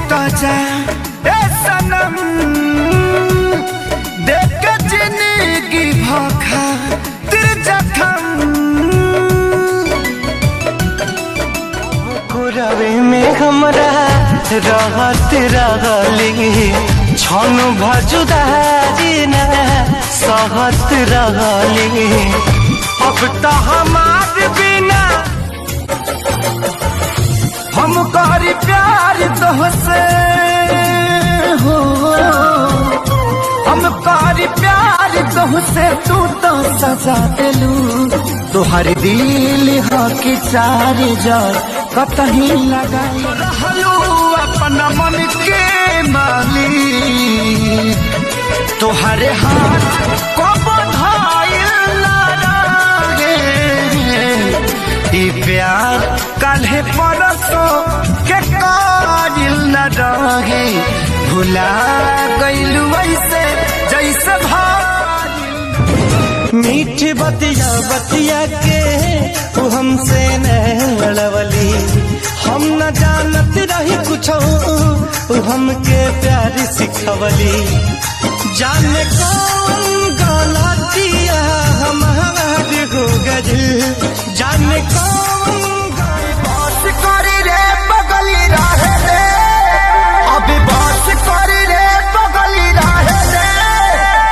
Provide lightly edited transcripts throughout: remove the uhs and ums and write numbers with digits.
तो जा ए सनम देख के जिंदगी भोखा तेरे जखम कुरवे में हमरा रहत रहली छन भजुदारी न सहत रहली अब तो हमार बिना हम करी प्यार तोहसे हो हम करी प्यार तोहसे तू तो सजा देलू तुहर दिल हो कि चार जर कतही लगाई रहलू अपना मन के मालिक तुहरे हाथ को बधाइल प्यार काल्हे परसों के काजिल न रहे भुला गइलू ऐसे जैसे मीठ बतिया बतिया के तू हमसे न लड़वली हम न जानत रही कुछ हमके प्यार सिखवली जाने कौन गलतिया हमार हो गइल जाने कौन बात करे रे बगली रहे रे अभी बात करे रे बगली रहे रे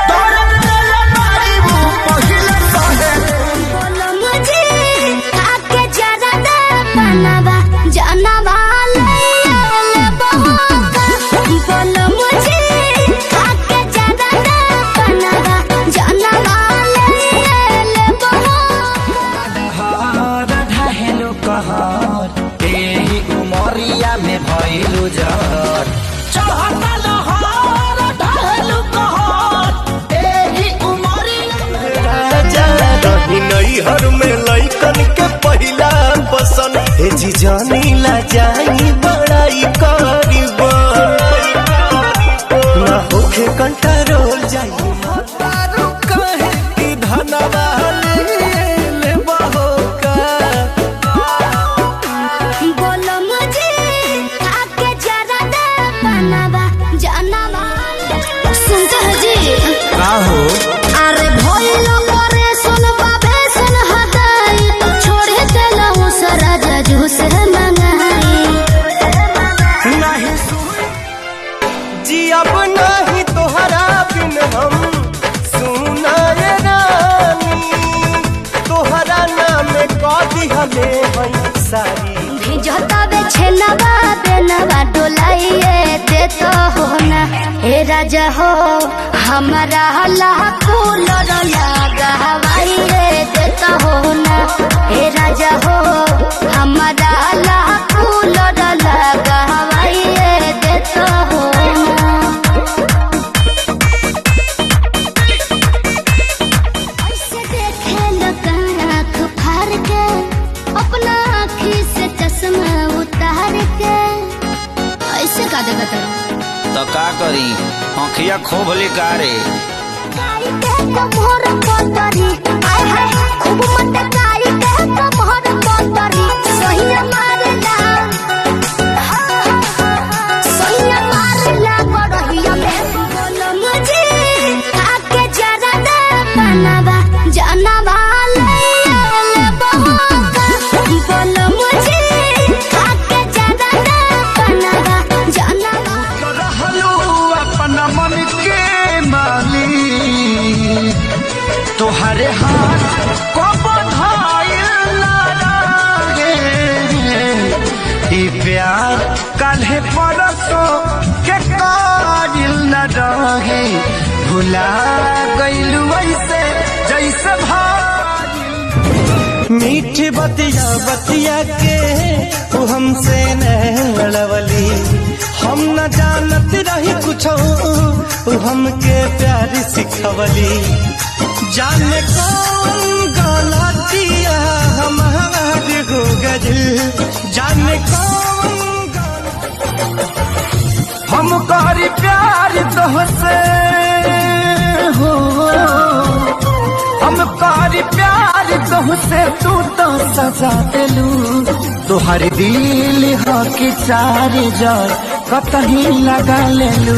दर्द दिल मारी वो पहिले सहे बोलो मुझे आके जरा दे बनवा जानवा ले बहोगा बोलो मुझे आके जरा दे बनवा जानवा ले एही उमरिया में भइलू जर चढ़ता लहर ढहलू कहर एही उमरिया में राजा रही नैहर में लइकन के पहिला पसंद हे जी जानी ला जाई बड़ाई करीबन ना होखे कंट्रोल जाई तारू कहे कि धनवा ले बहोका बोलो मुझे आके जरा दे बनवा जानवा सुनते हो जी का हो अरे भइलो करे सुनवा बेसन हदाई छोड़े देलहु सारा जजू से मंगाई नहीं सुन जी अब नहीं तोहरा बिन हम सुनाए रानी तोहरा नाम कदी हले हई सारी भेजता बे छेनवा बेनवा डोलाइए देता हो ना हे राजा हो हमारा लाखों लगा हवाइए देता हो ना हे राजा हो हमारा लाखों लगा हवाइए देता हो ना ऐसे देखे लोग आँख फाड़ के अपना आँखी से चश्मा उतार के ऐसे का देखा तेरा तो का करी आँखिया खोब ले का रे काई के कमर पतरी आय हाय खूब मत काई के कमर पतरी सही मारला सही मारला करहिया में बोलो मुझे आके जरा दे बनवा जानवा ले बहोगा बोलो मुझे आके जरा दे बनवा जानवा रहलू अपना मन के मालिक तुहरे हाथ को बधाइल प्यार काल्हे परसों के काजिल न रहे भुला गइलू ऐसे जैसे मीठ बतिया बतिया के तू हमसे न लड़वली हम न जानत रही कुछ हमके प्यार सिखवली जाने कौन गलतिया हमार हो गइल जाने कौन हम करी प्यार तोहसे हो हम करी प्यार तोहसे तू तो सजा देलू तुहर दिल हो कि चार जर कतही लगा लेलू